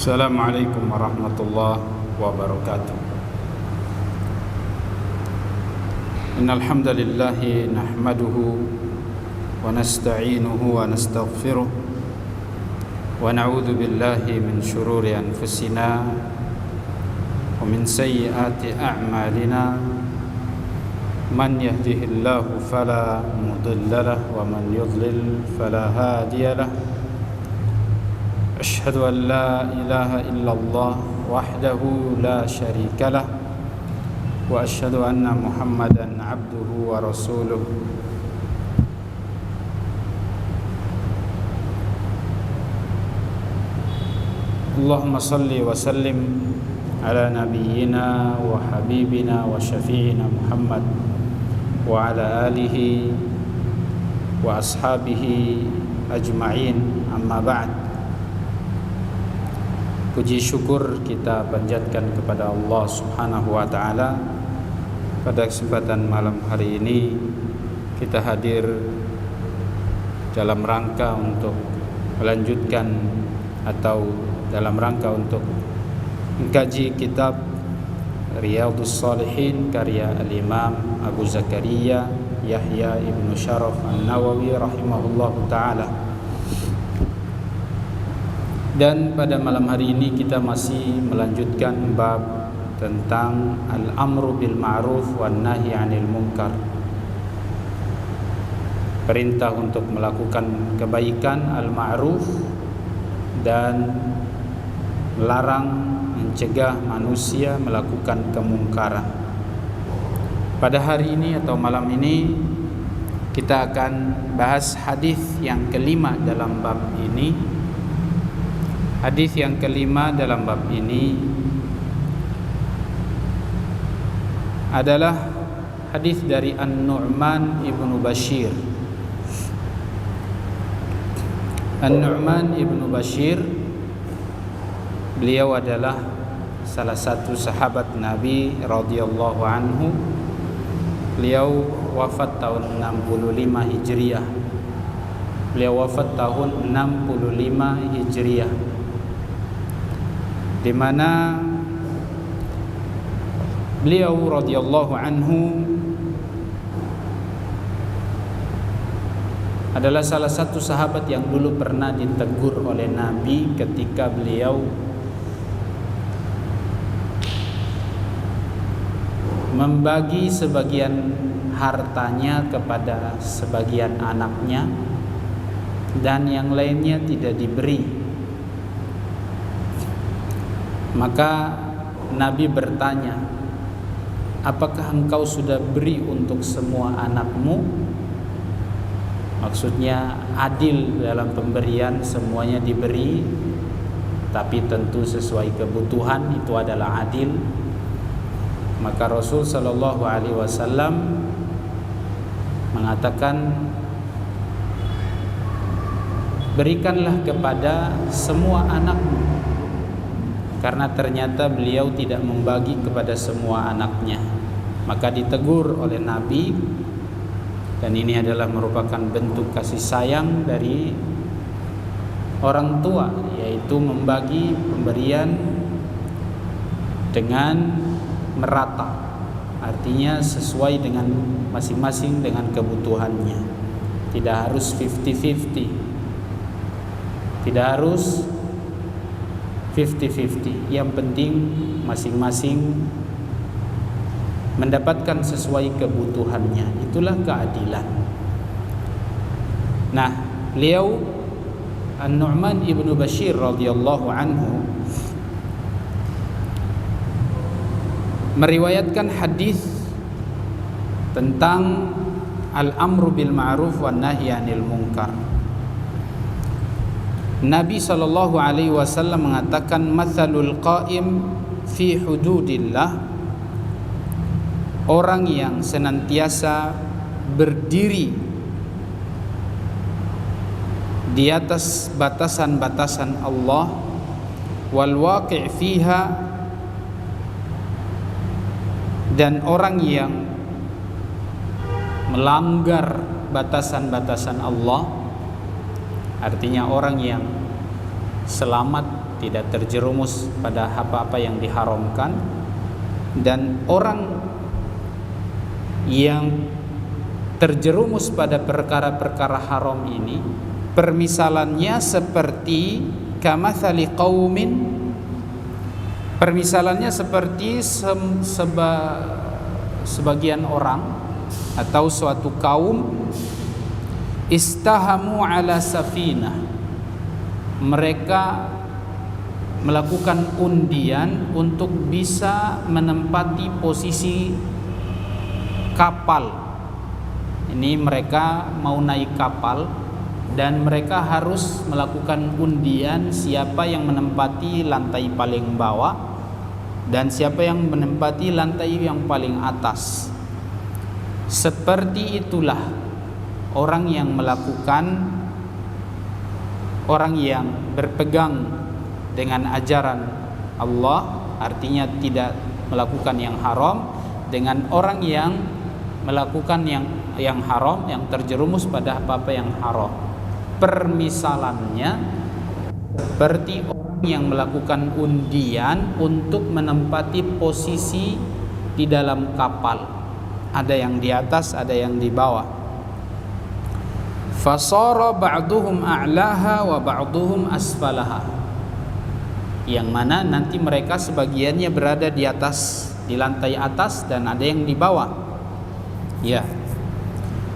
Assalamualaikum warahmatullahi wabarakatuh. Innal hamdalillah nahmaduhu wa nasta'inuhu wa nastaghfiruh wa na'udzu billahi min shururi anfusina wa min sayyiati a'malina. Man yahdihillahu fala mudilla lahu wa man yudlil fala hadiya lahu. أشهد أن لا إله إلا الله وحده لا شريك له وأشهد أن محمدا عبده ورسوله. اللهم صل وسلم على نبينا وحبيبنا وشفيعنا محمد وعلى آله وأصحابه أجمعين. أما بعد. Puji syukur kita panjatkan kepada Allah Subhanahu wa taala. Pada kesempatan malam hari ini kita hadir dalam rangka untuk melanjutkan atau dalam rangka untuk mengkaji kitab Riyadhus Shalihin karya Al-Imam Abu Zakaria Yahya Ibn Sharaf An-Nawawi rahimahullahu taala. Dan pada malam hari ini kita masih melanjutkan bab tentang al-amru bil ma'ruf wan nahi 'anil munkar. Perintah untuk melakukan kebaikan al-ma'ruf dan melarang mencegah manusia melakukan kemungkaran. Pada hari ini atau malam ini kita akan bahas hadis yang kelima dalam bab ini. Hadis yang kelima dalam bab ini adalah hadis dari An-Nu'man ibnu Bashir. An-Nu'man ibnu Bashir, beliau adalah salah satu sahabat Nabi radhiyallahu anhu. Beliau wafat tahun 65 Hijriah. Beliau wafat tahun 65 Hijriah, di mana beliau radhiyallahu anhu adalah salah satu sahabat yang dulu pernah ditegur oleh Nabi ketika beliau membagi sebagian hartanya kepada sebagian anaknya dan yang lainnya tidak diberi. Maka Nabi bertanya, apakah engkau sudah beri untuk semua anakmu? Maksudnya adil dalam pemberian, semuanya diberi, tapi tentu sesuai kebutuhan, itu adalah adil. Maka Rasul sallallahu alaihi wasallam mengatakan, berikanlah kepada semua anakmu. Karena ternyata beliau tidak membagi kepada semua anaknya. Maka ditegur oleh Nabi. Dan ini adalah merupakan bentuk kasih sayang dari orang tua, yaitu membagi pemberian dengan merata. Artinya sesuai dengan masing-masing dengan kebutuhannya. Tidak harus 50-50. Tidak harus 50-50. Yang penting masing-masing mendapatkan sesuai kebutuhannya. Itulah keadilan. Nah, beliau An-Nu'man ibnu Bashir radhiyallahu anhu meriwayatkan hadis tentang al-amru bil ma'ruf wan nahyi 'anil munkar. Nabi sallallahu alaihi wasallam mengatakan, mathalul qa'im fi hududillah, orang yang senantiasa berdiri di atas batasan-batasan Allah, wal waqi' fiha, dan orang yang melanggar batasan-batasan Allah, artinya orang yang selamat tidak terjerumus pada apa-apa yang diharamkan. Dan orang yang terjerumus pada perkara-perkara haram ini, permisalannya seperti kamathali qaumin, permisalannya seperti sebagian orang atau suatu kaum istahamu ala safinah, mereka melakukan undian untuk bisa menempati posisi kapal. Ini mereka mau naik kapal dan mereka harus melakukan undian siapa yang menempati lantai paling bawah dan siapa yang menempati lantai yang paling atas. Seperti itulah orang yang melakukan, orang yang berpegang dengan ajaran Allah, artinya tidak melakukan yang haram, dengan orang yang melakukan yang haram, yang terjerumus pada apa-apa yang haram. Permisalannya seperti orang yang melakukan undian untuk menempati posisi di dalam kapal. Ada yang di atas, ada yang di bawah. Fasara ba'duhum a'laha wa ba'duhum asfalaha, yang mana nanti mereka sebagiannya berada di atas, di lantai atas, dan ada yang di bawah. Ya.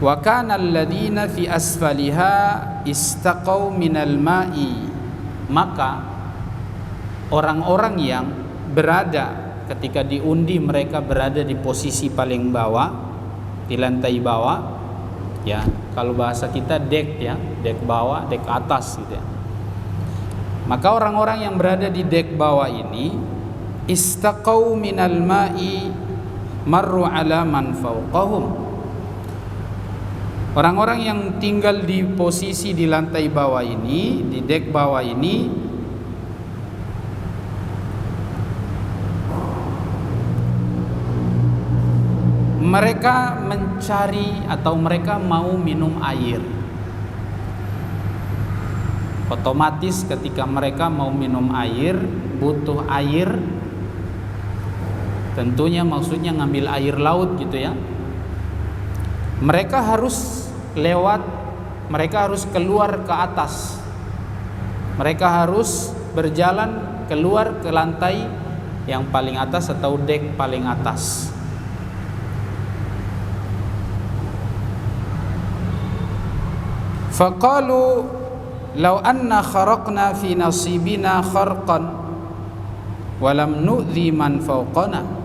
Wa kana alladziina fi asfaliha istaqaw minal ma'i, maka orang-orang yang berada ketika diundi mereka berada di posisi paling bawah, di lantai bawah. Ya, kalau bahasa kita dek, ya, dek bawah, dek atas gitu ya. Maka orang-orang yang berada di dek bawah ini istaqaw minal ma'i marru ala man fawqahum. Orang-orang yang tinggal di posisi di lantai bawah ini, di dek bawah ini, mereka mencari atau mereka mau minum air. Otomatis ketika mereka mau minum air, butuh air. Tentunya maksudnya ngambil air laut gitu ya. Mereka harus mereka harus keluar ke atas. Mereka harus berjalan keluar ke lantai yang paling atas atau dek paling atas. Faqalu law anna kharaqna fi nasibina kharqan wa lam nu'dhi man fawqana.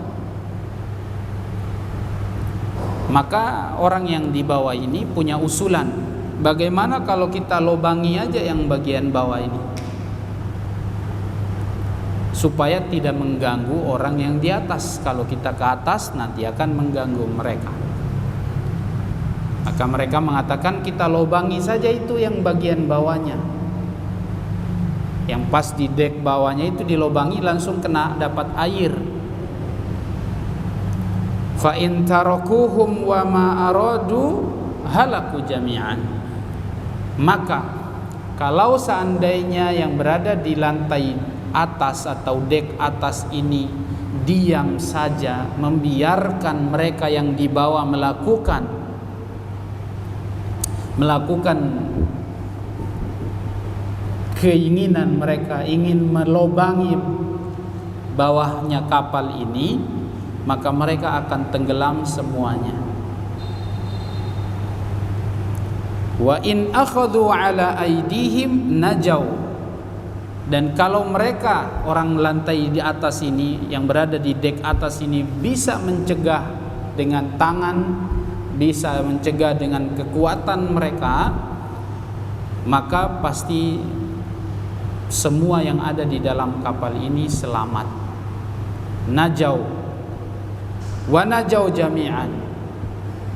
Maka orang yang di bawah ini punya usulan, bagaimana kalau kita lobangi aja yang bagian bawah ini supaya tidak mengganggu orang yang di atas. Kalau kita ke atas nanti akan mengganggu mereka. Maka mereka mengatakan kita lobangi saja itu yang bagian bawahnya, yang pas di dek bawahnya itu dilobangi langsung kena dapat air. Fa in tarakuhum wa ma aradu halaku jami'an. Maka kalau seandainya yang berada di lantai atas atau dek atas ini diam saja, membiarkan mereka yang di bawah melakukan keinginan mereka, ingin melobangi bawahnya kapal ini, maka mereka akan tenggelam semuanya. Wa in akhadhu ala aidihim najaw. Dan kalau mereka orang lantai di atas ini yang berada di dek atas ini bisa mencegah dengan tangan, bisa mencegah dengan kekuatan mereka, maka pasti semua yang ada di dalam kapal ini selamat. Najau wa najau jami'an,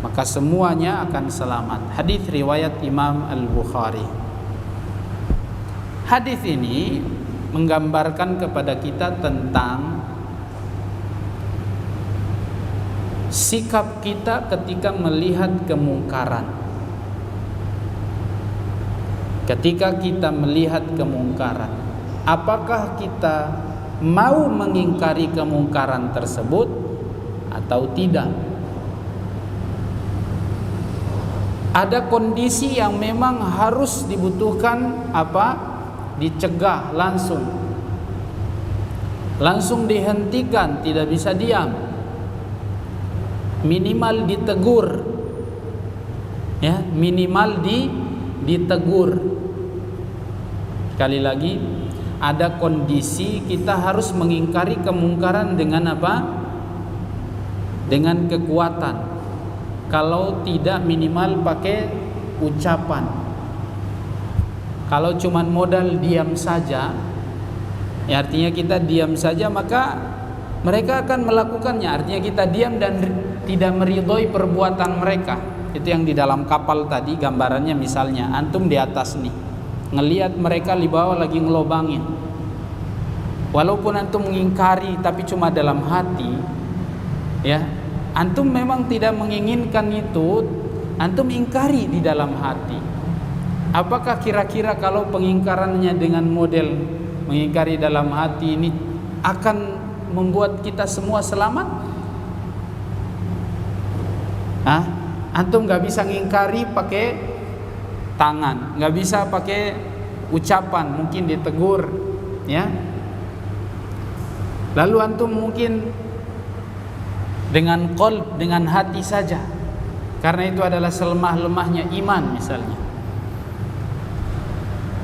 maka semuanya akan selamat. Hadis riwayat Imam Al-Bukhari. Hadis ini menggambarkan kepada kita tentang sikap kita ketika melihat kemungkaran. Ketika kita melihat kemungkaran, apakah kita mau mengingkari kemungkaran tersebut atau tidak. Ada kondisi yang memang harus dibutuhkan dicegah langsung dihentikan, tidak bisa diam, minimal ditegur, ya, minimal ditegur. Sekali lagi, ada kondisi kita harus mengingkari kemungkaran dengan dengan kekuatan. Kalau tidak, minimal pakai ucapan. Kalau cuman modal diam saja, ya artinya kita diam saja, maka mereka akan melakukannya. Artinya kita diam dan tidak meridhoi perbuatan mereka. Itu yang di dalam kapal tadi gambarannya. Misalnya antum di atas nih, ngelihat mereka di bawah lagi ngelobangin. Walaupun antum mengingkari tapi cuma dalam hati, ya, antum memang tidak menginginkan itu, antum ingkari di dalam hati. Apakah kira-kira kalau pengingkarannya dengan model mengingkari dalam hati ini akan membuat kita semua selamat? Antum gak bisa ngingkari pakai tangan, gak bisa pakai ucapan, mungkin ditegur, ya. Lalu antum mungkin dengan qalb, dengan hati saja, karena itu adalah selemah-lemahnya iman misalnya.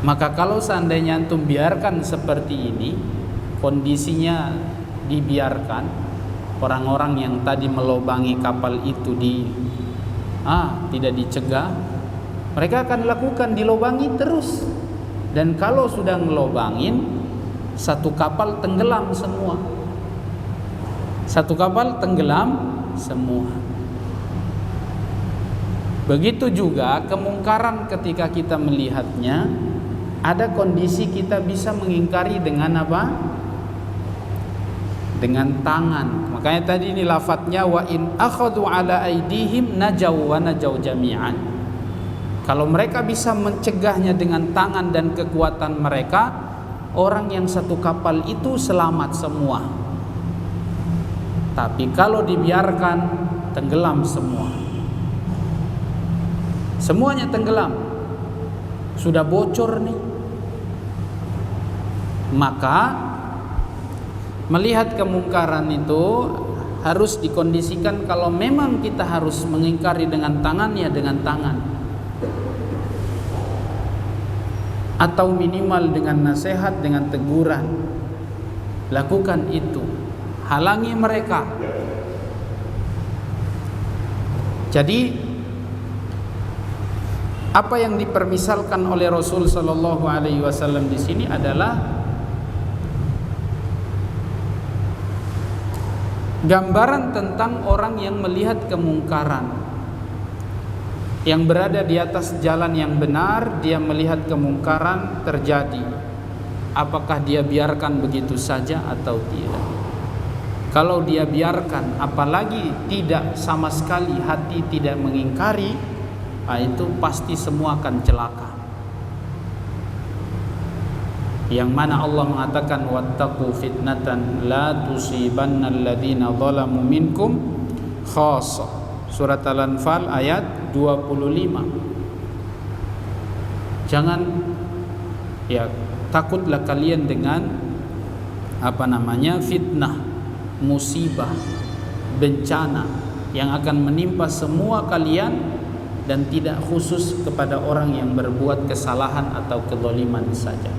Maka kalau seandainya antum biarkan seperti ini, kondisinya dibiarkan, orang-orang yang tadi melobangi kapal itu tidak dicegah, mereka akan lakukan, dilobangi terus. Dan kalau sudah ngelobangin, satu kapal tenggelam semua. Satu kapal tenggelam semua. Begitu juga kemungkaran ketika kita melihatnya, ada kondisi kita bisa mengingkari dengan dengan tangan. Makanya tadi ini lafadznya wa in akhadhu ala aidihim najaw wa najaw jami'an. Kalau mereka bisa mencegahnya dengan tangan dan kekuatan mereka, orang yang satu kapal itu selamat semua. Tapi kalau dibiarkan, tenggelam semua. Semuanya tenggelam. Sudah bocor nih. Maka melihat kemungkaran itu harus dikondisikan. Kalau memang kita harus mengingkari dengan tangan, ya dengan tangan, atau minimal dengan nasihat, dengan teguran. Lakukan itu, halangi mereka. Jadi apa yang dipermisalkan oleh Rasul sallallahu alaihi wasallam di sini adalah gambaran tentang orang yang melihat kemungkaran, yang berada di atas jalan yang benar, dia melihat kemungkaran terjadi. Apakah dia biarkan begitu saja atau tidak? Kalau dia biarkan, apalagi tidak sama sekali hati tidak mengingkari, itu pasti semua akan celaka. Yang mana Allah mengatakan wattaqu fitnatan la tusibanna alladhina zalamu minkum khassah. Surat Al-Anfal ayat 25. Jangan, ya, takutlah kalian dengan fitnah, musibah, bencana yang akan menimpa semua kalian, dan tidak khusus kepada orang yang berbuat kesalahan atau kezaliman saja.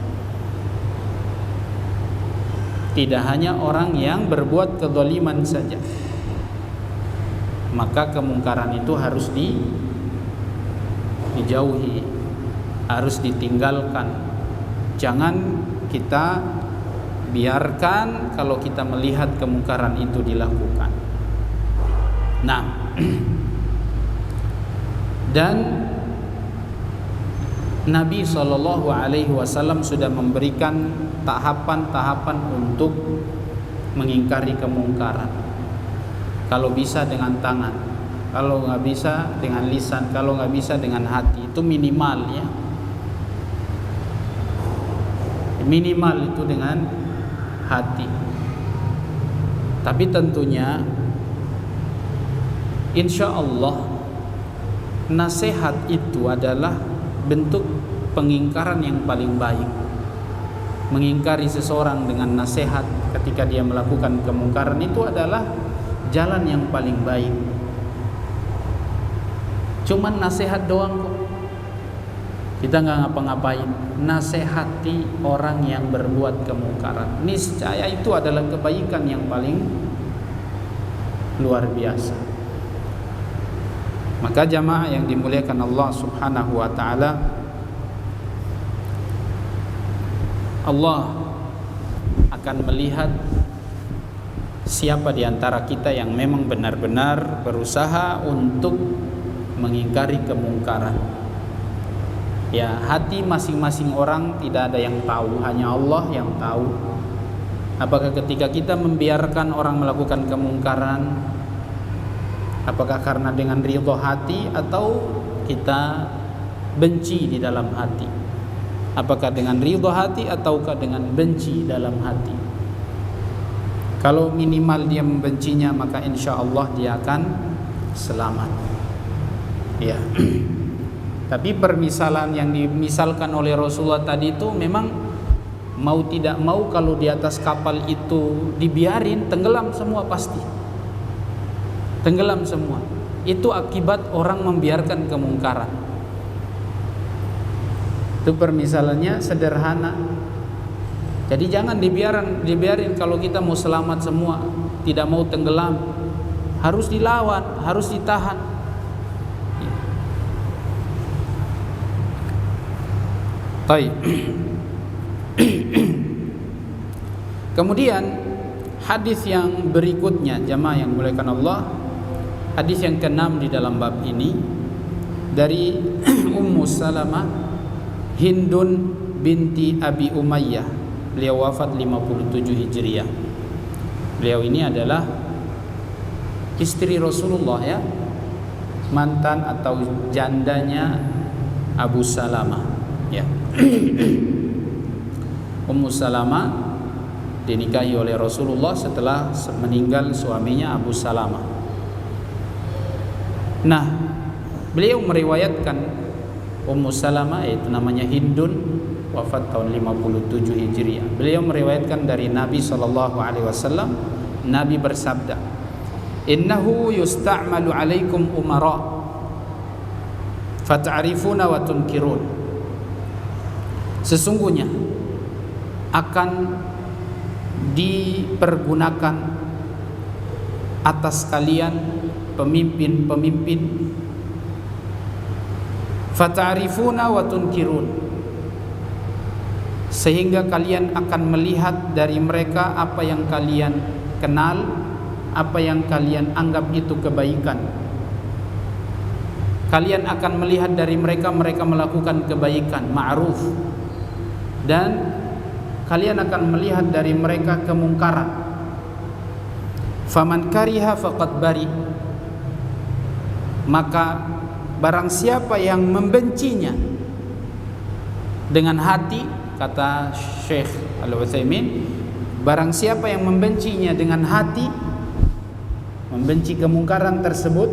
Tidak hanya orang yang berbuat kezaliman saja. Maka kemungkaran itu harus dijauhi, harus ditinggalkan. Jangan kita biarkan kalau kita melihat kemungkaran itu dilakukan. Nah, dan Nabi SAW sudah memberikan tahapan-tahapan untuk mengingkari kemungkaran. Kalau bisa dengan tangan, kalau nggak bisa dengan lisan, kalau nggak bisa dengan hati, itu minimal, ya. Minimal itu dengan hati. Tapi tentunya insya Allah nasihat itu adalah bentuk pengingkaran yang paling baik. Mengingkari seseorang dengan nasihat ketika dia melakukan kemungkaran itu adalah jalan yang paling baik. Cuman nasihat doang kok, kita nggak ngapa-ngapain. Nasihati orang yang berbuat kemungkaran, niscaya itu adalah kebaikan yang paling luar biasa. Maka jamaah yang dimuliakan Allah Subhanahu wa taala, Allah akan melihat siapa di antara kita yang memang benar-benar berusaha untuk mengingkari kemungkaran. Ya, hati masing-masing orang tidak ada yang tahu, hanya Allah yang tahu. Apakah ketika kita membiarkan orang melakukan kemungkaran, apakah karena dengan ridho hati atau kita benci di dalam hati? Apakah dengan ridho hati ataukah dengan benci dalam hati? Kalau minimal dia membencinya, maka insya Allah dia akan selamat. Ya. Tapi permisalan yang dimisalkan oleh Rasulullah tadi itu memang mau tidak mau, kalau di atas kapal itu dibiarin, tenggelam semua pasti. Tenggelam semua. Itu akibat orang membiarkan kemungkaran. Itu permisalannya sederhana. Jadi jangan dibiarin kalau kita mau selamat semua, tidak mau tenggelam. Harus dilawan, harus ditahan. Baik. Kemudian hadis yang berikutnya, jamaah yang dimuliakan Allah, hadis yang ke-6 di dalam bab ini dari Ummu Salamah Hindun binti Abi Umayyah. Beliau wafat 57 Hijriah. Beliau ini adalah istri Rasulullah, ya, mantan atau jandanya Abu Salamah, ya. Ummu Salamah dinikahi oleh Rasulullah setelah meninggal suaminya Abu Salamah. Nah, beliau meriwayatkan, Ummu Salamah, yaitu namanya Hindun, wafat tahun 57 Hijriah. Beliau meriwayatkan dari Nabi SAW. Nabi bersabda, "Innahu yusta'malu alaikum umara fata'rifuna wa tunkirun." Sesungguhnya akan dipergunakan atas kalian pemimpin-pemimpin, fata'rifuna wa tunkirun, sehingga kalian akan melihat dari mereka apa yang kalian kenal, apa yang kalian anggap itu kebaikan. Kalian akan melihat dari mereka melakukan kebaikan, ma'ruf, dan kalian akan melihat dari mereka kemungkaran. Faman kariha faqad bari, maka barang siapa yang membencinya dengan hati, kata Syekh Al-Utsaimin, barang siapa yang membencinya dengan hati, membenci kemungkaran tersebut,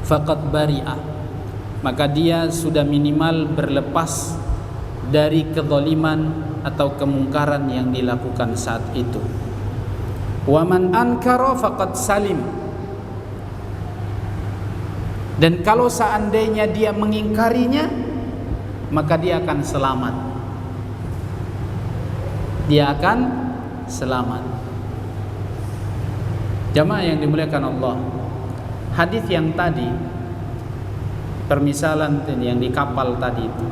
faqad bari'ah, maka dia sudah minimal berlepas dari kezaliman atau kemungkaran yang dilakukan saat itu. Wa man ankara faqad salim, dan kalau seandainya dia mengingkarinya, maka dia akan selamat. Dia akan selamat. Jamaah yang dimuliakan Allah, hadis yang tadi, permisalan yang di kapal tadi itu,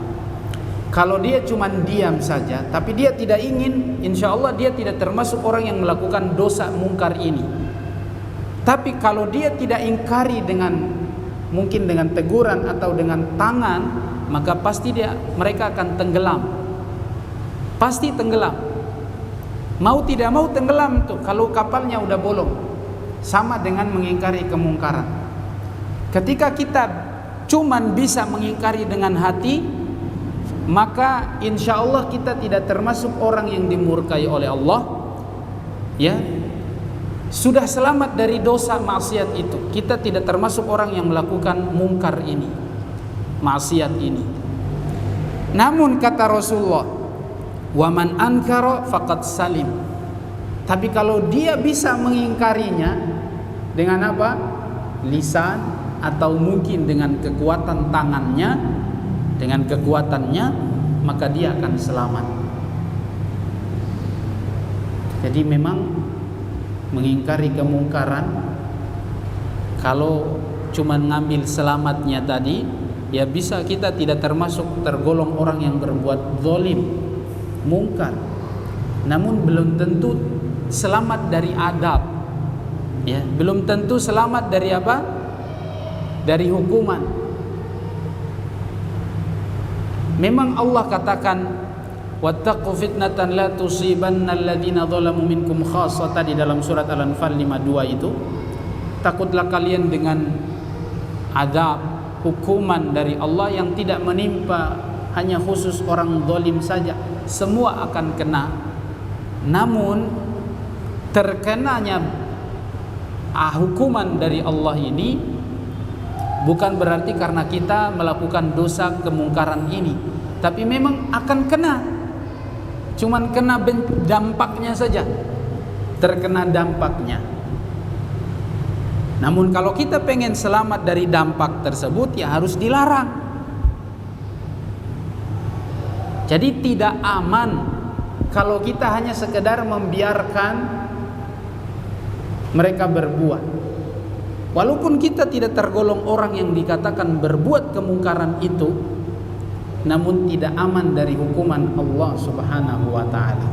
kalau dia cuma diam saja, tapi dia tidak ingin, insya Allah dia tidak termasuk orang yang melakukan dosa mungkar ini. Tapi kalau dia tidak ingkari dengan, mungkin dengan teguran atau dengan tangan, maka pasti mereka akan tenggelam. Pasti tenggelam. Mau tidak mau tenggelam tuh kalau kapalnya udah bolong. Sama dengan mengingkari kemungkaran. Ketika kita cuman bisa mengingkari dengan hati, maka insya Allah kita tidak termasuk orang yang dimurkai oleh Allah, ya. Sudah selamat dari dosa maksiat itu. Kita tidak termasuk orang yang melakukan mungkar ini, maksiat ini. Namun kata Rasulullah, wa man ankara faqad salim. Tapi kalau dia bisa mengingkarinya dengan apa? Lisan, atau mungkin dengan kekuatan tangannya, dengan kekuatannya, maka dia akan selamat. Jadi memang mengingkari kemungkaran, kalau cuma ngambil selamatnya tadi, ya bisa kita tidak termasuk tergolong orang yang berbuat zalim, mungkar. Namun belum tentu selamat dari adab, ya, belum tentu selamat dari apa? Dari hukuman. Memang Allah katakan, wattaqu fitnatan la tusibanna alladziina dzalamu minkum khassatan, di dalam surat Al-Anfal 52 itu. Takutlah kalian dengan azab, hukuman dari Allah yang tidak menimpa hanya khusus orang zalim saja, semua akan kena. Namun terkenanya hukuman dari Allah ini bukan berarti karena kita melakukan dosa kemungkaran ini, tapi memang akan kena. Cuman kena dampaknya saja, terkena dampaknya. Namun kalau kita pengen selamat dari dampak tersebut, ya harus dilarang. Jadi tidak aman kalau kita hanya sekedar membiarkan mereka berbuat. Walaupun kita tidak tergolong orang yang dikatakan berbuat kemungkaran itu, namun tidak aman dari hukuman Allah Subhanahu wa taala.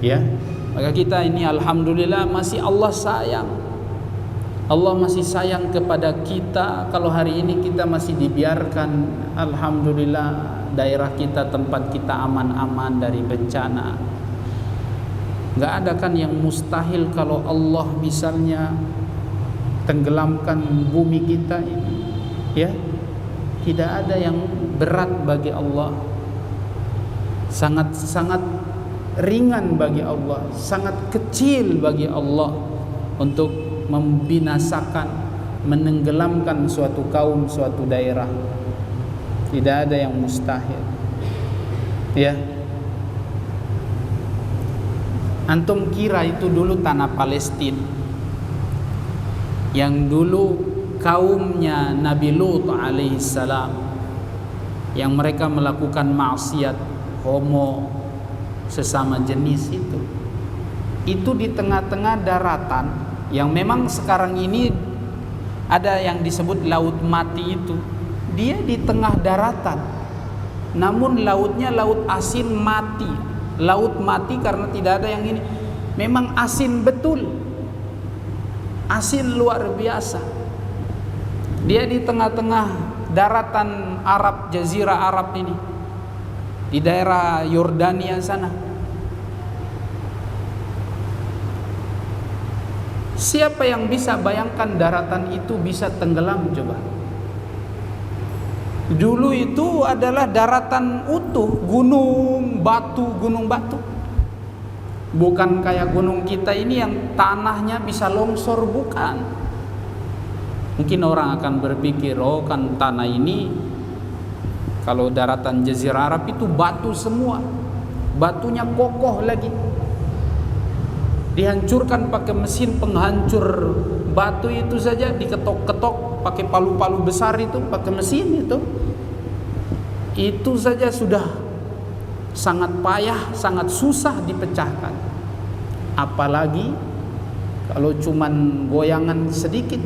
Ya, maka kita ini alhamdulillah masih Allah sayang. Allah masih sayang kepada kita. Kalau hari ini kita masih dibiarkan, alhamdulillah, daerah kita, tempat kita aman-aman dari bencana. Enggak ada kan yang mustahil kalau Allah misalnya tenggelamkan bumi kita ini, ya. Tidak ada yang berat bagi Allah. Sangat-sangat ringan bagi Allah, sangat kecil bagi Allah untuk membinasakan, menenggelamkan suatu kaum, suatu daerah. Tidak ada yang mustahil. Ya. Antum kira itu dulu tanah Palestina, yang dulu kaumnya Nabi Lut alaihissalam, yang mereka melakukan maksiat homo sesama jenis itu di tengah-tengah daratan yang memang sekarang ini ada yang disebut laut mati. Itu dia di tengah daratan, namun lautnya laut asin mati. Laut mati karena tidak ada yang ini, memang asin betul, asin luar biasa. Dia di tengah-tengah daratan Arab, jazirah Arab ini, di daerah Yordania sana. Siapa yang bisa bayangkan daratan itu bisa tenggelam coba? Dulu itu adalah daratan utuh, gunung batu. Bukan kayak gunung kita ini yang tanahnya bisa longsor, bukan. Mungkin orang akan berpikir, oh kan tanah ini, kalau daratan Jazirah Arab itu batu semua, batunya kokoh lagi, dihancurkan pakai mesin penghancur batu itu saja, diketok-ketok pakai palu-palu besar itu, pakai mesin itu saja sudah sangat payah, sangat susah dipecahkan. Apalagi kalau cuman goyangan sedikit,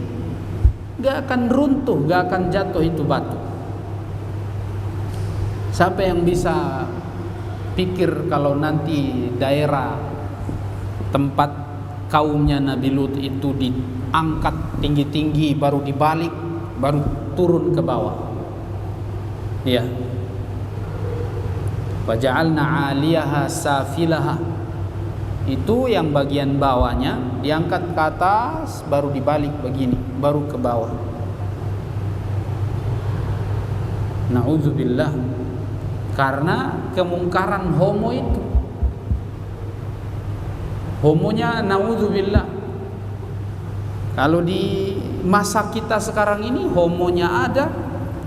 gak akan runtuh, gak akan jatuh itu batu. Siapa yang bisa pikir kalau nanti daerah tempat kaumnya Nabi Lut itu diangkat tinggi-tinggi, baru dibalik, baru turun ke bawah. Ya. Waja'alna 'aliyaha safilaha. Itu yang bagian bawahnya diangkat ke atas, baru dibalik begini, baru ke bawah. Na'udzubillah. Karena kemungkaran homo itu, homonya naudzubillah. Kalau di masa kita sekarang ini homonya ada,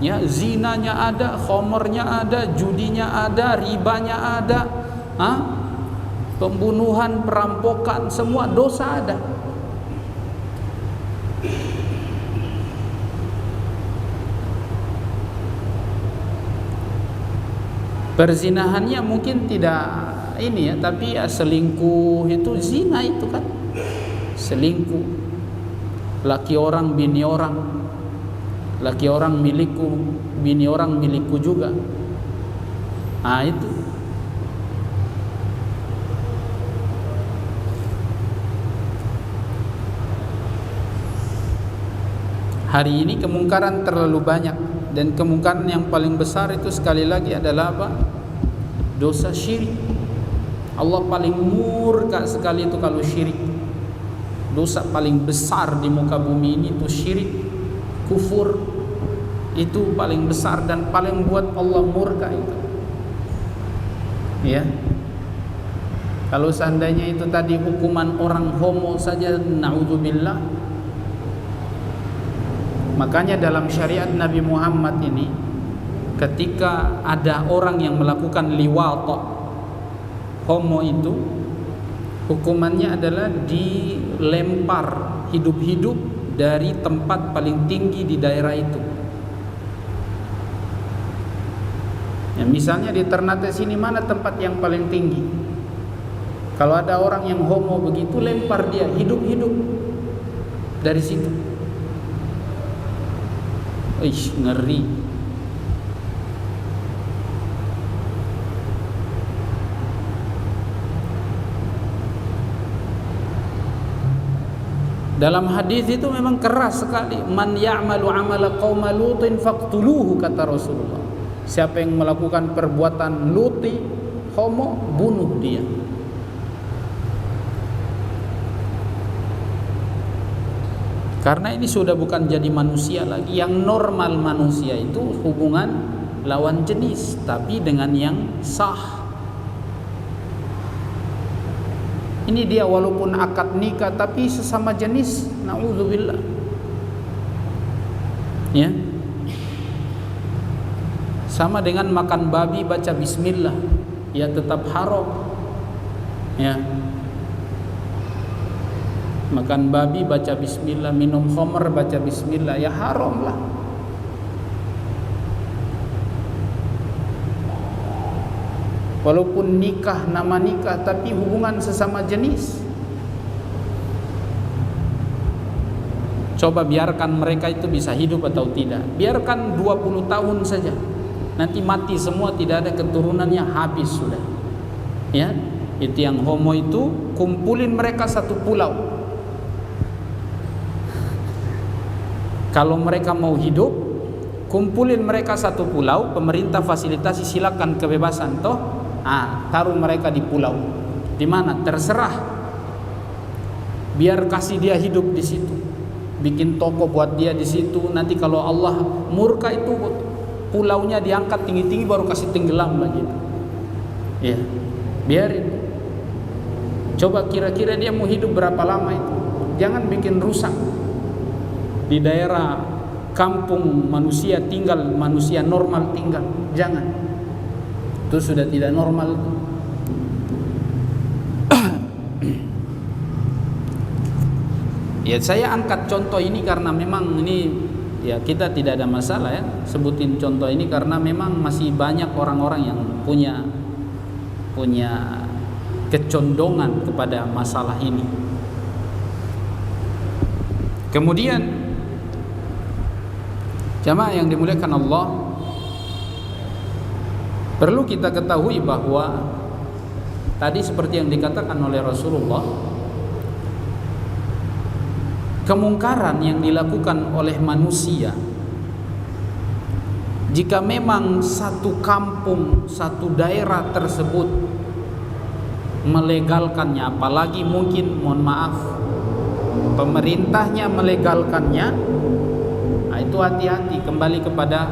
ya, zinanya ada, khamrnya ada, judinya ada, ribanya ada, pembunuhan, perampokan, semua dosa ada. Perzinahannya mungkin tidak ini ya, tapi ya selingkuh itu zina itu kan. Selingkuh. Laki orang bini orang. Laki orang milikku, bini orang milikku juga. Nah, itu. Hari ini kemungkaran terlalu banyak. Dan kemungkaran yang paling besar itu sekali lagi adalah apa? Dosa syirik. Allah paling murka sekali itu kalau syirik. Dosa paling besar di muka bumi ini itu syirik, kufur. Itu paling besar dan paling buat Allah murka itu. Ya. Kalau seandainya itu tadi hukuman orang homo saja, naudzubillah. Makanya dalam syariat Nabi Muhammad ini, ketika ada orang yang melakukan liwat, homo itu, hukumannya adalah dilempar hidup-hidup dari tempat paling tinggi di daerah itu. Ya, misalnya di Ternate sini, mana tempat yang paling tinggi? Kalau ada orang yang homo begitu, lempar dia hidup-hidup dari situ. Ngeri. Dalam hadis itu memang keras sekali. Man ya'malu 'amala qauma lutin faqtuluhu, kata Rasulullah. Siapa yang melakukan perbuatan luti, homo, bunuh dia. Karena ini sudah bukan jadi manusia lagi. Yang normal manusia itu hubungan lawan jenis, tapi dengan yang sah. Ini dia walaupun akad nikah tapi sesama jenis, naudzubillah. Ya. Sama dengan makan babi baca bismillah, ya tetap haram. Ya. Makan babi baca bismillah, minum khamr baca bismillah, ya haram lah. Walaupun nikah, nama nikah, tapi hubungan sesama jenis. Coba biarkan mereka itu bisa hidup atau tidak. Biarkan 20 tahun saja. Nanti mati semua, tidak ada keturunannya, habis sudah. Ya, itu yang homo itu, kumpulin mereka satu pulau. Kalau mereka mau hidup, kumpulin mereka satu pulau, pemerintah fasilitasi, silakan kebebasan toh. Taruh mereka di pulau. Di mana? Terserah. Biar kasih dia hidup di situ. Bikin toko buat dia di situ. Nanti kalau Allah murka itu pulaunya diangkat tinggi-tinggi baru kasih tenggelam lagi. Ya. Biarin. Coba kira-kira dia mau hidup berapa lama itu. Jangan bikin rusak. Di daerah kampung manusia tinggal, manusia normal tinggal, jangan. Itu sudah tidak normal. Ya, saya angkat contoh ini karena memang ini, ya, kita tidak ada masalah ya sebutin contoh ini karena memang masih banyak orang-orang yang punya kecondongan kepada masalah ini. Kemudian jamaah yang dimuliakan Allah, perlu kita ketahui bahwa tadi seperti yang dikatakan oleh Rasulullah, kemungkaran yang dilakukan oleh manusia, jika memang satu kampung, satu daerah tersebut melegalkannya, apalagi mungkin, mohon maaf, pemerintahnya melegalkannya, itu hati-hati, kembali kepada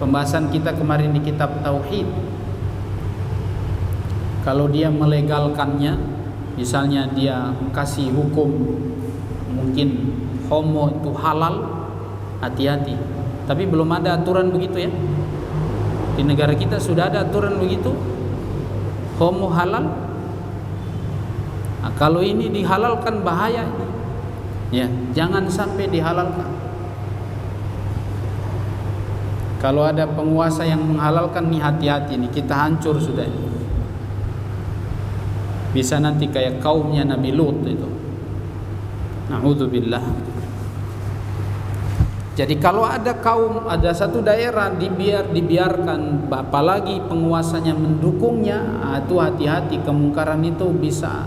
pembahasan kita kemarin di kitab Tauhid. Kalau dia melegalkannya, misalnya dia kasih hukum mungkin homo itu halal, hati-hati. Tapi belum ada aturan begitu ya. Di negara kita sudah ada aturan begitu, homo halal. Nah, kalau ini dihalalkan bahaya. Ya, jangan sampai dihalalkan. Kalau ada penguasa yang menghalalkan nih, hati-hati nih, kita hancur sudah. Bisa nanti kayak kaumnya Nabi Lut itu. Na'udzubillah. Jadi kalau ada kaum, ada satu daerah dibiarkan, apalagi penguasanya mendukungnya, itu hati-hati, kemungkaran itu bisa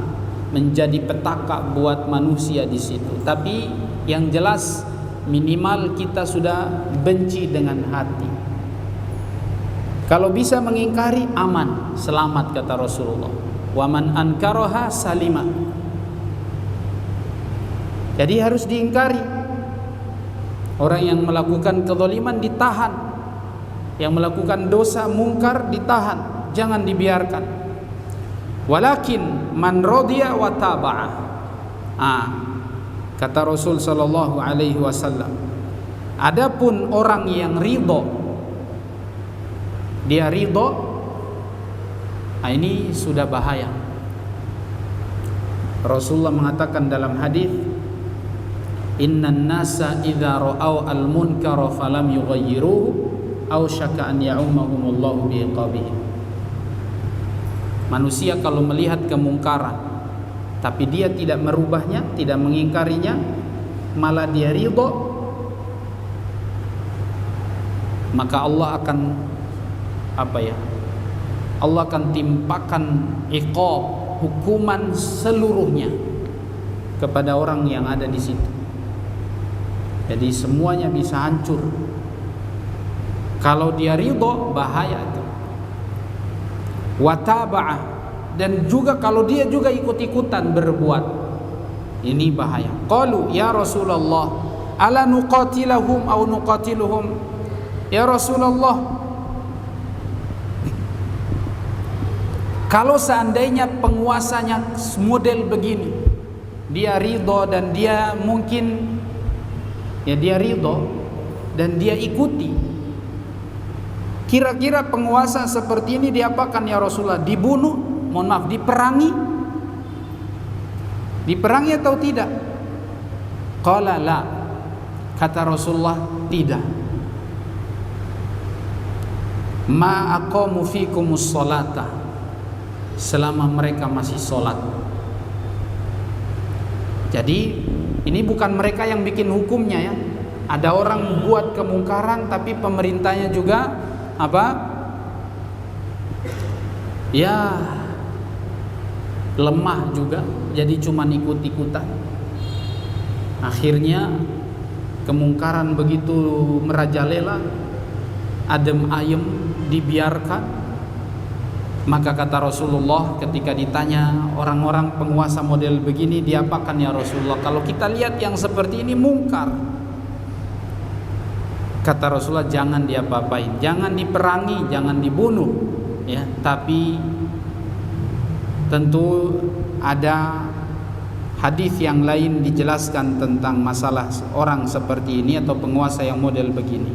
menjadi petaka buat manusia di situ. Tapi yang jelas minimal kita sudah benci dengan hati. Kalau bisa mengingkari, aman, selamat kata Rasulullah. Wa man ankaraha salima. Jadi harus diingkari. Orang yang melakukan kezaliman ditahan, yang melakukan dosa mungkar ditahan, jangan dibiarkan. Walakin man radiya wa taba'a. Kata Rasul sallallahu alaihi wasallam, adapun orang yang ridho, dia ridho, ini sudah bahaya. Rasulullah mengatakan dalam hadis, innan nasa idza ra'au al-munkara falam yughayyiruhu aw syaka an ya'ummahumullahu bi'iqabihi. Manusia kalau melihat kemungkaran tapi dia tidak merubahnya, tidak mengingkarinya, malah dia ridho, maka Allah akan Allah akan timpakan iqab, hukuman seluruhnya kepada orang yang ada di situ. Jadi semuanya bisa hancur. Kalau dia ridho, bahaya itu. Wa taba'ah, dan juga kalau dia juga ikut-ikutan berbuat, ini bahaya. Qalu ya Rasulullah, ala nuqatilahum aw nuqatiluhum? Ya Rasulullah, kalau seandainya penguasanya model begini, dia ridho dan dia mungkin dia ridho dan dia ikuti, kira-kira penguasa seperti ini diapakan ya Rasulullah? Dibunuh, mohon maaf, diperangi atau tidak? Qala la, kata Rasulullah, tidak. Ma aqamu fikumus sholata, selama mereka masih sholat. Jadi ini bukan mereka yang bikin hukumnya ya. Ada orang buat kemungkaran tapi pemerintahnya juga ya lemah juga, jadi cuma ikut-ikutan. Akhirnya kemungkaran begitu merajalela, adem ayem dibiarkan. Maka kata Rasulullah ketika ditanya orang-orang penguasa model begini, diapakan ya Rasulullah? Kalau kita lihat yang seperti ini mungkar, kata Rasulullah, jangan diapa-apain, jangan diperangi, jangan dibunuh ya. Tapi tentu ada hadis yang lain dijelaskan tentang masalah orang seperti ini atau penguasa yang model begini,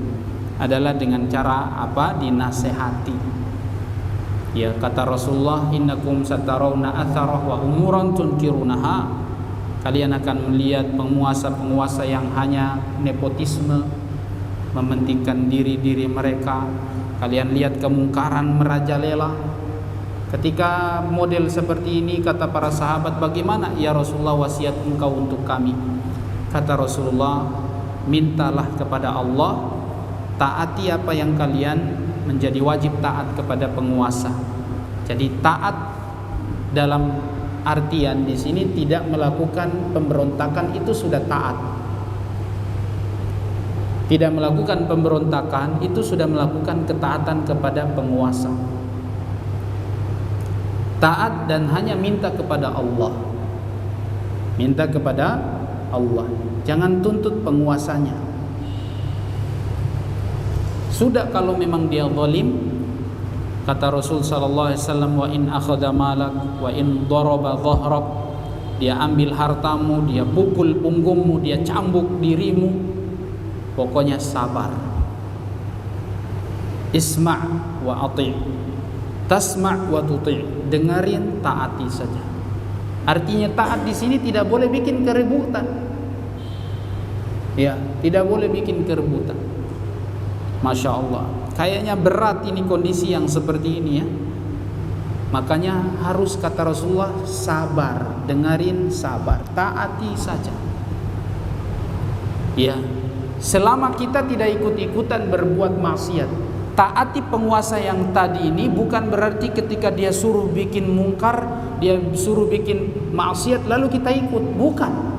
adalah dengan cara dinasehati. Ya, kata Rasulullah, innakum satarawna atharah wa umuran tunkirunaha. Kalian akan melihat penguasa-penguasa yang hanya nepotisme, mementingkan diri mereka. Kalian lihat kemungkaran merajalela. Ketika model seperti ini, kata para sahabat, bagaimana ya Rasulullah wasiat engkau untuk kami? Kata Rasulullah, mintalah kepada Allah, taati apa yang kalian menjadi wajib taat kepada penguasa. Jadi taat dalam artian di sini tidak melakukan pemberontakan, itu sudah taat. Tidak melakukan pemberontakan itu sudah melakukan ketaatan kepada penguasa. Taat dan hanya minta kepada Allah. Minta kepada Allah. Jangan tuntut penguasanya. Sudah kalau memang dia zalim, kata Rasul sallallahu alaihi wasallam, wa in akhadha malak wa in daraba dhahrak, dia ambil hartamu, dia pukul punggungmu, dia cambuk dirimu, pokoknya sabar. Isma' wa ati', tasma' wa tuti', dengarin, taati saja. Artinya taat di sini tidak boleh bikin keributan. Ya, tidak boleh bikin keributan. Masya Allah, kayaknya berat ini kondisi yang seperti ini ya. Makanya harus, kata Rasulullah, sabar, dengarin, sabar, taati saja. Ya, selama kita tidak ikut-ikutan berbuat maksiat, taati penguasa yang tadi ini bukan berarti ketika dia suruh bikin mungkar, dia suruh bikin maksiat lalu kita ikut, bukan.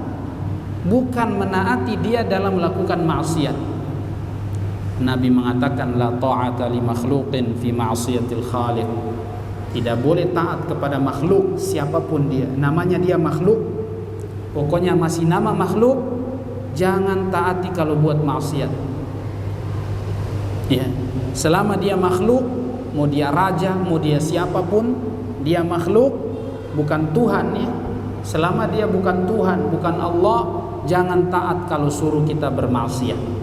Bukan menaati dia dalam melakukan maksiat. Nabi mengatakan la ta'ata li makhluqin fi ma'siyatil khaliq. Tidak boleh taat kepada makhluk siapapun dia. Namanya dia makhluk, pokoknya masih nama makhluk, jangan taati kalau buat maksiat. Ya, selama dia makhluk, mau dia raja, mau dia siapapun, dia makhluk, bukan Tuhan ya. Selama dia bukan Tuhan, bukan Allah, jangan taat kalau suruh kita bermaksiat.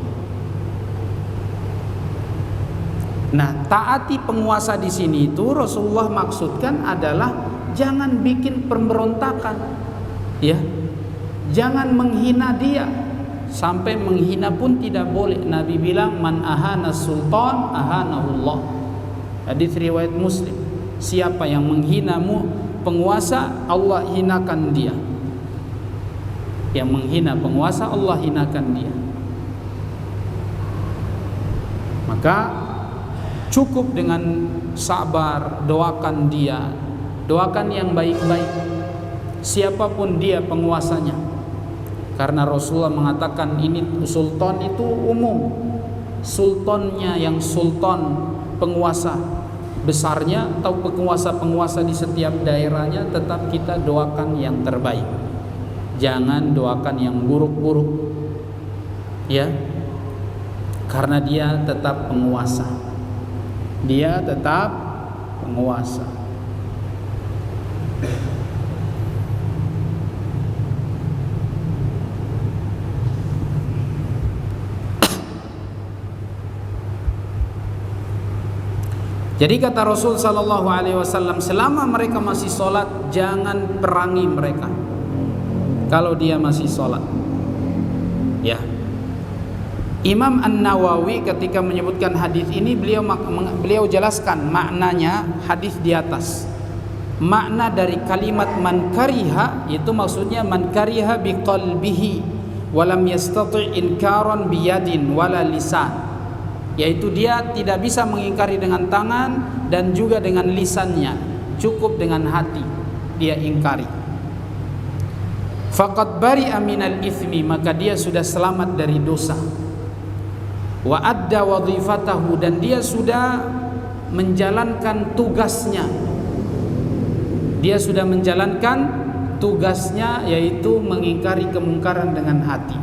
Nah, taati penguasa di sini itu Rasulullah maksudkan adalah jangan bikin pemberontakan, ya, jangan menghina dia, sampai menghina pun tidak boleh. Nabi bilang man ahana sultan ahanahullah. Hadis riwayat Muslim. Siapa yang menghinamu penguasa, Allah hinakan dia. Yang menghina penguasa, Allah hinakan dia. Maka cukup dengan sabar, doakan dia, doakan yang baik-baik, siapapun dia penguasanya. Karena Rasulullah mengatakan ini sultan itu umum, sultannya yang sultan penguasa besarnya atau penguasa-penguasa di setiap daerahnya, tetap kita doakan yang terbaik. Jangan doakan yang buruk-buruk, ya, karena dia tetap penguasa. Dia tetap penguasa. Jadi kata Rasul sallallahu alaihi wasallam, selama mereka masih sholat, jangan perangi mereka. Kalau dia masih sholat, ya. Imam An-Nawawi ketika menyebutkan hadis ini, beliau jelaskan maknanya hadis di atas. Makna dari kalimat man kariha itu maksudnya man kariha biqalbihi walam yastati' inkaran biyadin wala lisan, yaitu dia tidak bisa mengingkari dengan tangan dan juga dengan lisannya, cukup dengan hati dia ingkari. Faqad bari'a minal ithmi, maka dia sudah selamat dari dosa. Wa adda wadhifatahu, dan dia sudah menjalankan tugasnya. Dia sudah menjalankan tugasnya, yaitu mengingkari kemungkaran dengan hati.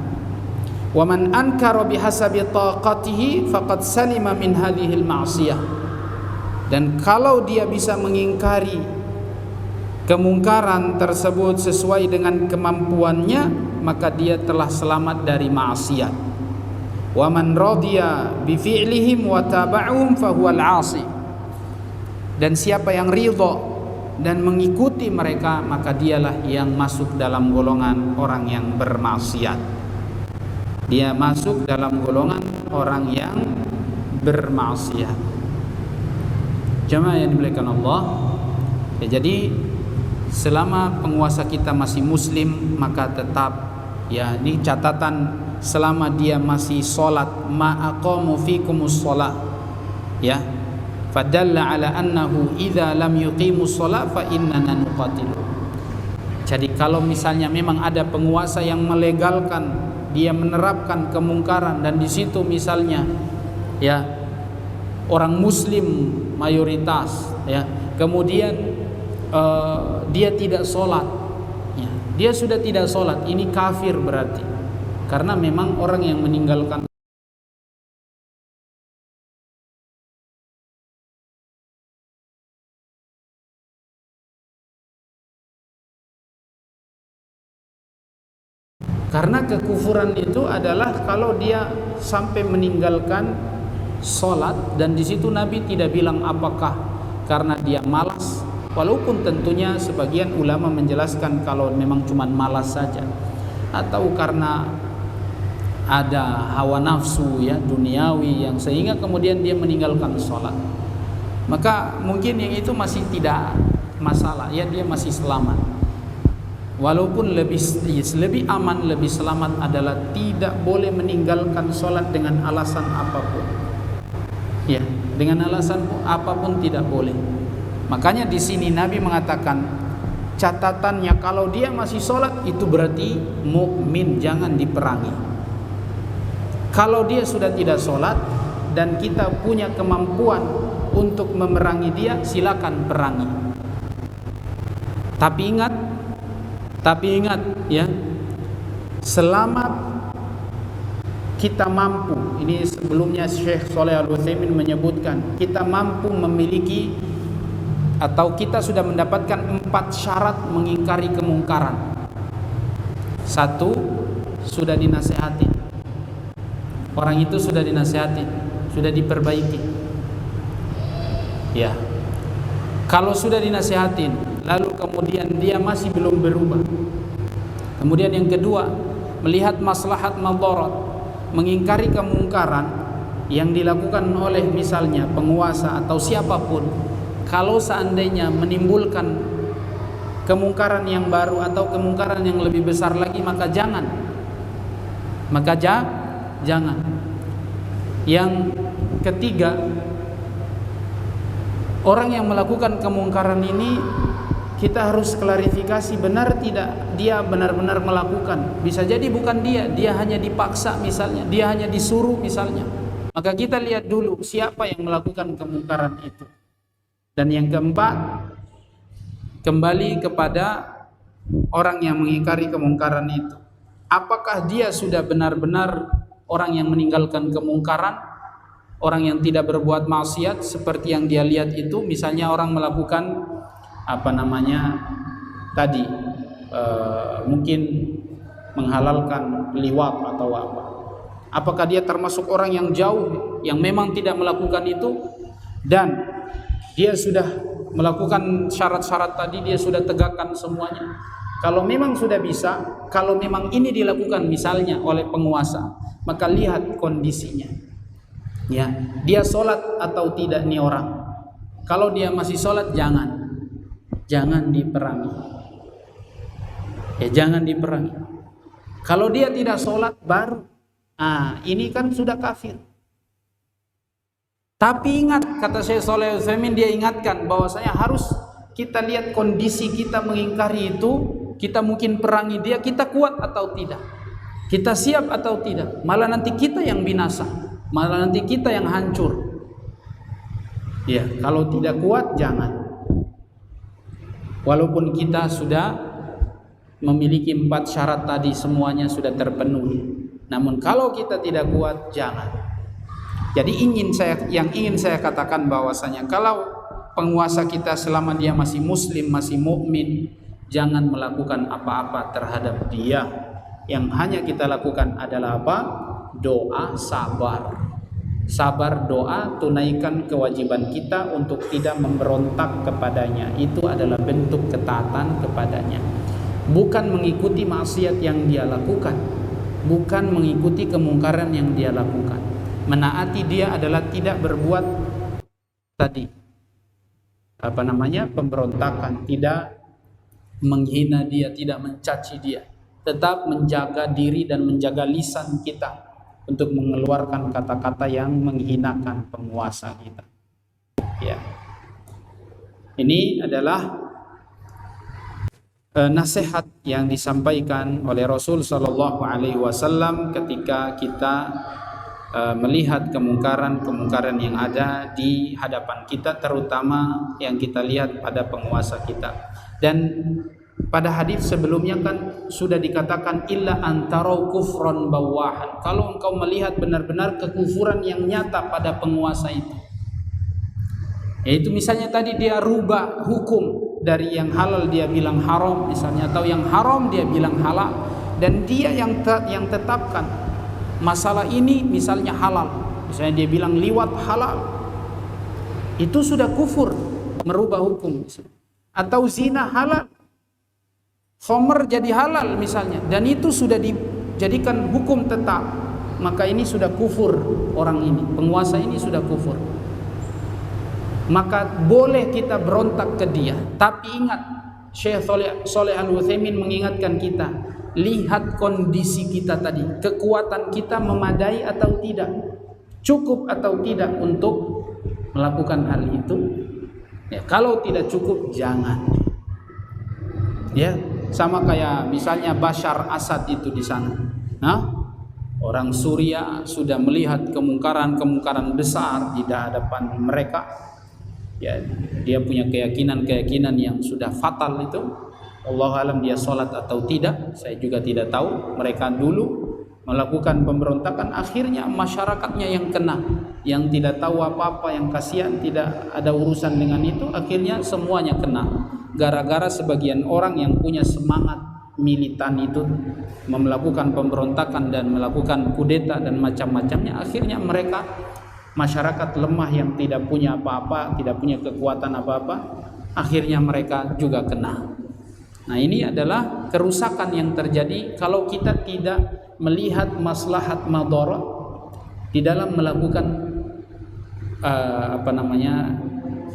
Wa man ankara bihasabi taqatihi faqad salima min hadhil ma'siyah. Dan kalau dia bisa mengingkari kemungkaran tersebut sesuai dengan kemampuannya, maka dia telah selamat dari maksiat. Wa man radiya bi fi'lihim wa taba'uhum fa huwal 'asi. Dan siapa yang ridha dan mengikuti mereka, maka dialah yang masuk dalam golongan orang yang bermaksiat. Dia masuk dalam golongan orang yang bermaksiat. Jamaah yang dimuliakan Allah, ya, jadi selama penguasa kita masih muslim, maka tetap, ya, ini catatan, selama dia masih sholat, ma'aqamu fikumus sholat, ya, fadalla ala annahu idza lam yuqimus sholat fa innana nuqatilu. Jadi kalau misalnya memang ada penguasa yang melegalkan, dia menerapkan kemungkaran, dan di situ misalnya, ya, orang muslim mayoritas, ya, kemudian dia tidak sholat, ya, dia sudah tidak sholat, ini kafir berarti. Karena memang orang yang meninggalkan Karena kekufuran itu adalah kalau dia sampai meninggalkan sholat, dan di situ Nabi tidak bilang apakah karena dia malas, walaupun tentunya sebagian ulama menjelaskan kalau memang cuma malas saja, atau karena ada hawa nafsu ya duniawi yang sehingga kemudian dia meninggalkan sholat, maka mungkin yang itu masih tidak masalah ya, dia masih selamat. Walaupun lebih aman, lebih selamat adalah tidak boleh meninggalkan sholat dengan alasan apapun. Ya, dengan alasan apapun tidak boleh. Makanya di sini Nabi mengatakan catatannya kalau dia masih sholat itu berarti mukmin, jangan diperangi. Kalau dia sudah tidak sholat dan kita punya kemampuan untuk memerangi dia, silakan perangi. Tapi ingat ya, selama kita mampu, ini sebelumnya Syekh Shalih Al-Utsaimin menyebutkan, kita mampu memiliki atau kita sudah mendapatkan 4 syarat mengingkari kemungkaran. 1, sudah dinasehati. Orang itu sudah dinasehati, sudah diperbaiki. Ya. Kalau sudah dinasehatin, lalu kemudian dia masih belum berubah. Kemudian yang kedua, melihat maslahat madarat, mengingkari kemungkaran yang dilakukan oleh misalnya penguasa atau siapapun. Kalau seandainya menimbulkan kemungkaran yang baru atau kemungkaran yang lebih besar lagi, maka jangan. Jangan. Yang ketiga, orang yang melakukan kemungkaran ini kita harus klarifikasi benar tidak dia benar-benar melakukan. Bisa jadi bukan dia hanya dipaksa misalnya, dia hanya disuruh misalnya. Maka kita lihat dulu siapa yang melakukan kemungkaran itu. Dan yang keempat, kembali kepada orang yang mengingkari kemungkaran itu. Apakah dia sudah benar-benar orang yang meninggalkan kemungkaran, orang yang tidak berbuat maksiat seperti yang dia lihat itu, misalnya orang melakukan mungkin menghalalkan liwat atau apa. Apakah dia termasuk orang yang jauh, yang memang tidak melakukan itu, dan dia sudah melakukan syarat-syarat tadi, dia sudah tegakkan semuanya. Kalau memang sudah bisa, kalau memang ini dilakukan misalnya oleh penguasa, maka lihat kondisinya. Ya, dia sholat atau tidak nih orang. Kalau dia masih sholat, jangan diperangi. Ya, jangan diperangi. Kalau dia tidak sholat baru, ini kan sudah kafir. Tapi ingat, kata Syekh Shalih Al-Utsaimin, dia ingatkan bahwasanya harus kita lihat kondisi kita mengingkari itu. Kita mungkin perangi dia, kita kuat atau tidak, kita siap atau tidak. Malah nanti kita yang binasa, malah nanti kita yang hancur. Ya, kalau tidak kuat jangan. Walaupun kita sudah memiliki 4 syarat tadi, semuanya sudah terpenuhi, namun kalau kita tidak kuat, jangan. Jadi yang ingin saya katakan bahwasanya kalau penguasa kita selama dia masih muslim, masih mukmin, jangan melakukan apa-apa terhadap dia. Yang hanya kita lakukan adalah apa? Doa, sabar, doa, tunaikan kewajiban kita untuk tidak memberontak kepadanya. Itu adalah bentuk ketaatan kepadanya. Bukan mengikuti maksiat yang dia lakukan, bukan mengikuti kemungkaran yang dia lakukan. Menaati dia adalah tidak berbuat pemberontakan, tidak menghina dia, tidak mencaci dia. Tetap menjaga diri dan menjaga lisan kita untuk mengeluarkan kata-kata yang menghinakan penguasa kita. Ya. Ini adalah nasihat yang disampaikan oleh Rasul sallallahu alaihi wasallam ketika kita melihat kemungkaran yang ada di hadapan kita, terutama yang kita lihat pada penguasa kita. Dan pada hadis sebelumnya kan sudah dikatakan illa antarau kufran bawahan. Kalau engkau melihat benar-benar kekufuran yang nyata pada penguasa itu, yaitu misalnya tadi dia rubah hukum, dari yang halal dia bilang haram misalnya, atau yang haram dia bilang halal, dan dia yang tetapkan masalah ini, misalnya halal, misalnya dia bilang liwat halal, itu sudah kufur, merubah hukum. Atau zina halal, khamr jadi halal misalnya, dan itu sudah dijadikan hukum tetap, maka ini sudah kufur. Orang ini, penguasa ini sudah kufur. Maka boleh kita berontak ke dia, tapi ingat, Syekh Shalih Al-Utsaimin mengingatkan kita, lihat kondisi kita tadi, kekuatan kita memadai atau tidak, cukup atau tidak untuk melakukan hal itu. Ya, kalau tidak cukup, jangan. Ya, sama kayak misalnya Bashar Assad itu di sana. Nah, orang Suriah sudah melihat kemungkaran besar di hadapan mereka. Ya, dia punya keyakinan yang sudah fatal itu. Allah alam dia sholat atau tidak, saya juga tidak tahu. Mereka dulu melakukan pemberontakan, akhirnya masyarakatnya yang kena, yang tidak tahu apa-apa, yang kasihan, tidak ada urusan dengan itu, akhirnya semuanya kena. Gara-gara sebagian orang yang punya semangat militan itu melakukan pemberontakan dan melakukan kudeta dan macam-macamnya, akhirnya mereka, masyarakat lemah yang tidak punya apa-apa, tidak punya kekuatan apa-apa, akhirnya mereka juga kena. Nah, ini adalah kerusakan yang terjadi kalau kita tidak melihat maslahat madarat di dalam melakukan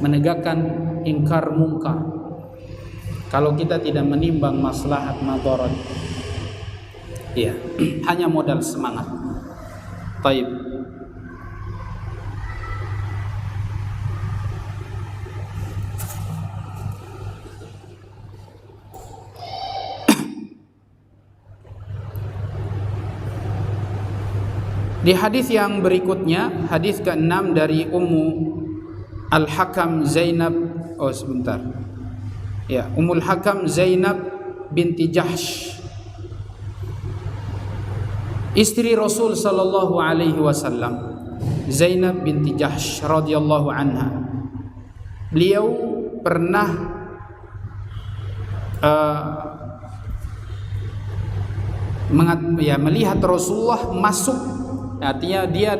menegakkan ingkar mungkar. Kalau kita tidak menimbang maslahat madarat, ya hanya modal semangat. Baik. Di hadis yang berikutnya, hadis ke-6 dari Ummu Al-Hakam Zainab, Ummul Hakam Zainab binti Jahsh, istri Rasul sallallahu alaihi wasallam, Zainab binti Jahsh radhiyallahu anha. Beliau pernah melihat Rasulullah masuk. Artinya dia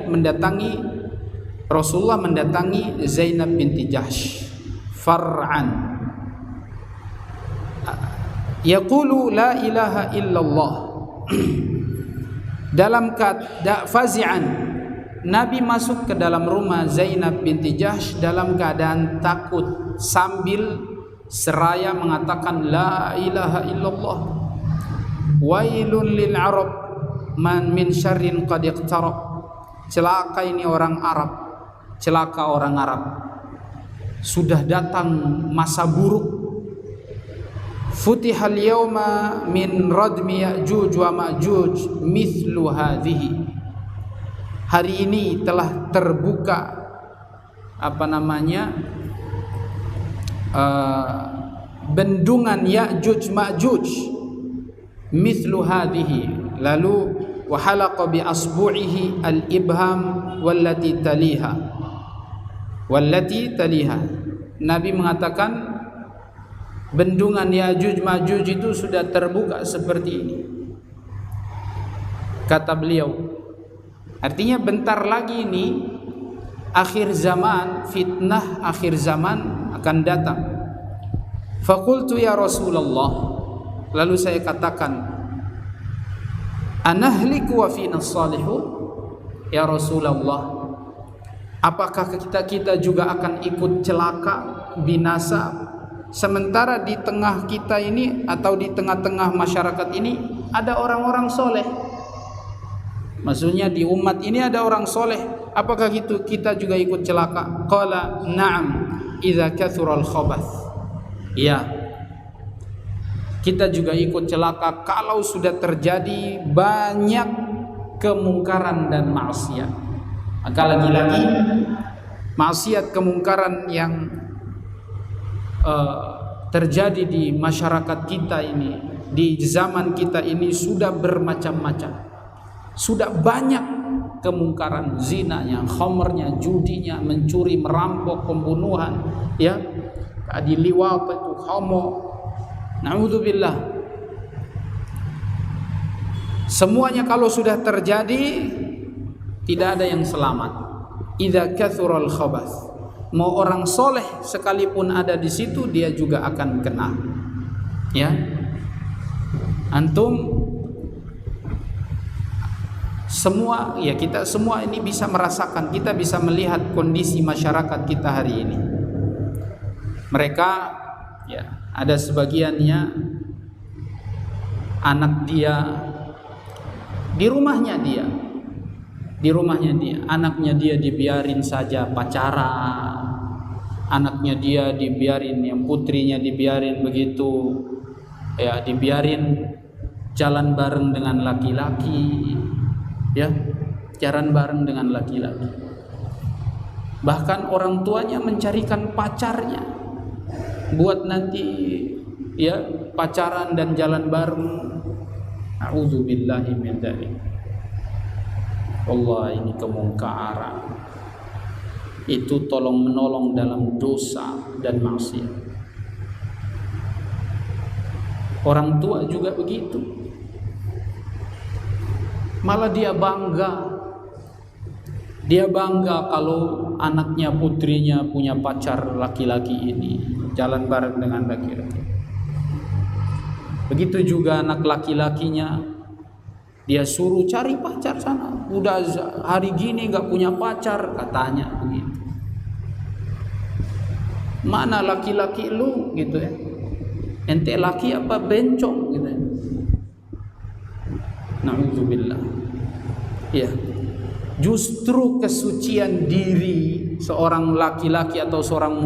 Rasulullah mendatangi Zainab binti Jahsh far'an, yaqulu la ilaha illallah, dalam keadaan fazi'an. Nabi masuk ke dalam rumah Zainab binti Jahsh dalam keadaan takut, sambil seraya mengatakan la ilaha illallah, wailun lil arab man min syarrin qad iqtarab, celaka ini orang Arab, celaka orang Arab, sudah datang masa buruk. Futihal yawma min radmi Ya'juj wa Ma'juj mithlu hadhihi, hari ini telah terbuka bendungan Ya'juj Ma'juj mithlu hadhihi. Lalu wa halaqa bi asbu'ihi al-ibham wallati taliha. Nabi mengatakan bendungan Ya'juj Ma'juj itu sudah terbuka seperti ini, kata beliau. Artinya bentar lagi ini akhir zaman, fitnah akhir zaman akan datang. Faqultu ya Rasulullah, lalu saya katakan, anahliku wa fina salihun, ya Rasulullah, apakah kita juga akan ikut celaka, binasa, sementara di tengah kita ini atau di tengah-tengah masyarakat ini ada orang-orang soleh? Maksudnya di umat ini ada orang soleh, apakah kita juga ikut celaka? Qala na'am idza kathural khabath, ya, kita juga ikut celaka kalau sudah terjadi banyak kemungkaran dan maksiat. Maka lagi-lagi maksiat kemungkaran yang terjadi di masyarakat kita ini, di zaman kita ini sudah bermacam-macam. Sudah banyak kemungkaran, zinanya, khamrnya, judinya, mencuri, merampok, pembunuhan, ya, tadi liwat itu, homo. Na'udzubillah. Semuanya kalau sudah terjadi tidak ada yang selamat. Idza kathural khabath, mau orang soleh sekalipun ada di situ dia juga akan kena. Ya, antum semua, ya kita semua ini bisa merasakan, kita bisa melihat kondisi masyarakat kita hari ini. Mereka, ya, ada sebagiannya anak dia di rumahnya dia, anaknya dia dibiarin saja pacaran, anaknya dia dibiarin, yang putrinya dibiarin begitu, ya, dibiarin jalan bareng dengan laki-laki, ya, jalan bareng dengan laki-laki. Bahkan orang tuanya mencarikan pacarnya buat nanti, ya, pacaran dan jalan bareng. A'udzubillahi min dzalik. Allah, ini kemungkaran. Itu tolong menolong dalam dosa dan maksiat. Orang tua juga begitu. Malah dia bangga kalau anaknya, putrinya punya pacar laki-laki ini, jalan bareng dengan laki-laki. Begitu juga anak laki-lakinya, dia suruh cari pacar sana. Udah hari gini gak punya pacar, katanya begitu. Mana laki-laki lu, gitu ya? Ente laki apa bencong, gitu ya? Na'udzubillah. Ya, justru kesucian diri seorang laki-laki atau seorang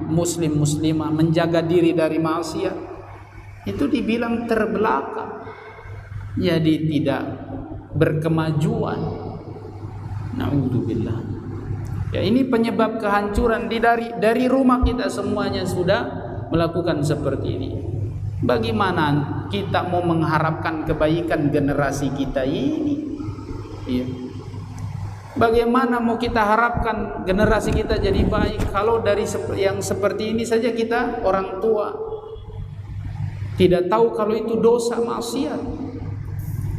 muslimah menjaga diri dari maksiat itu dibilang terbelakang, jadi tidak berkemajuan. Na'udzubillah. Ya, ini penyebab kehancuran dari rumah kita semuanya sudah melakukan seperti ini. Bagaimana kita mau mengharapkan kebaikan generasi kita ini? Ya. Bagaimana mau kita harapkan generasi kita jadi baik kalau dari yang seperti ini saja kita orang tua tidak tahu kalau itu dosa maksiat,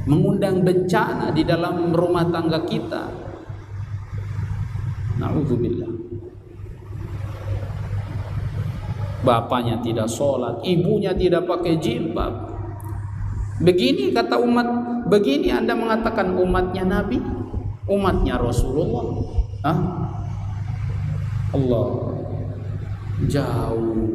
mengundang bencana di dalam rumah tangga kita. Na'udzubillah. Bapaknya tidak sholat, ibunya tidak pakai jilbab. Begini kata umat, begini Anda mengatakan umatnya Nabi, umatnya Rasulullah. Hah? Allah, jauh.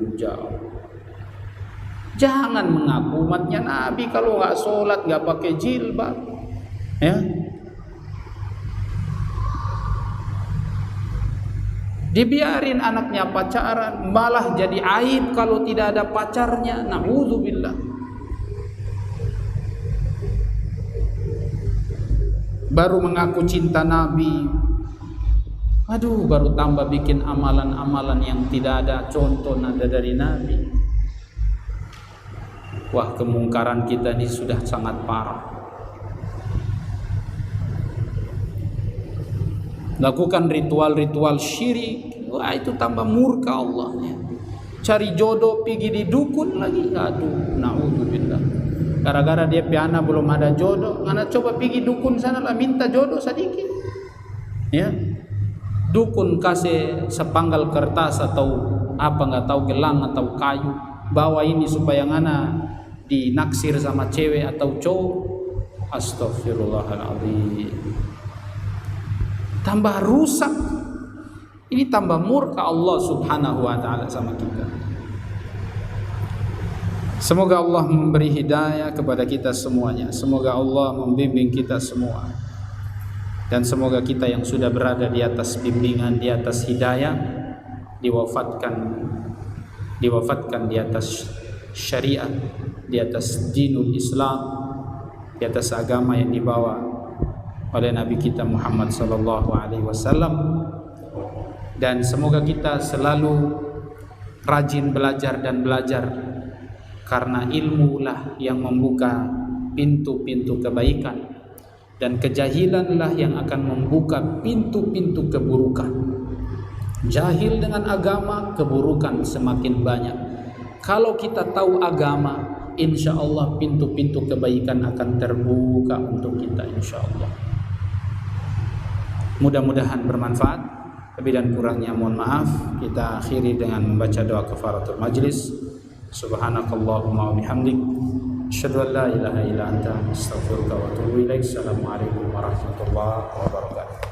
Jangan mengaku umatnya Nabi kalau nggak sholat, nggak pakai jilbab, ya. Dibiarin anaknya pacaran, malah jadi aib kalau tidak ada pacarnya. Na'udzubillah. Baru mengaku cinta Nabi, aduh, baru tambah bikin amalan-amalan yang tidak ada contoh nada dari Nabi. Wah, kemungkaran kita ini sudah sangat parah. Lakukan ritual-ritual syirik, wah itu tambah murka Allah, ya. Cari jodoh pergi di dukun lagi, aduh, na'udzubillah. Gara-gara dia piana belum ada jodoh, ngana coba pergi dukun sana lah minta jodoh sedikit, ya. Dukun kasih sepanggal kertas atau apa nggak tahu, gelang atau kayu, bawa ini supaya ngana dinaksir sama cewek atau cowok. Astaghfirullahaladzim. Tambah rusak. Ini tambah murka Allah subhanahu wa ta'ala sama kita. Semoga Allah memberi hidayah kepada kita semuanya. Semoga Allah membimbing kita semua. Dan semoga kita yang sudah berada di atas bimbingan, di atas hidayah, diwafatkan di atas syariat, di atas dinul Islam, di atas agama yang dibawa oleh Nabi kita Muhammad sallallahu alaihi wasallam. Dan semoga kita selalu rajin belajar dan belajar, karena ilmu lah yang membuka pintu-pintu kebaikan, dan kejahilanlah yang akan membuka pintu-pintu keburukan. Jahil dengan agama, keburukan semakin banyak. Kalau kita tahu agama, insya Allah pintu-pintu kebaikan akan terbuka untuk kita, insya Allah. Mudah-mudahan bermanfaat. Lebih dan kurangnya mohon maaf. Kita akhiri dengan membaca doa kafaratul majlis. Subhanakallahumma wa bihamdik, asyhadu an la ilaha illa anta, astaghfiruka wa atubu ilaik. Assalamualaikum warahmatullahi wabarakatuh.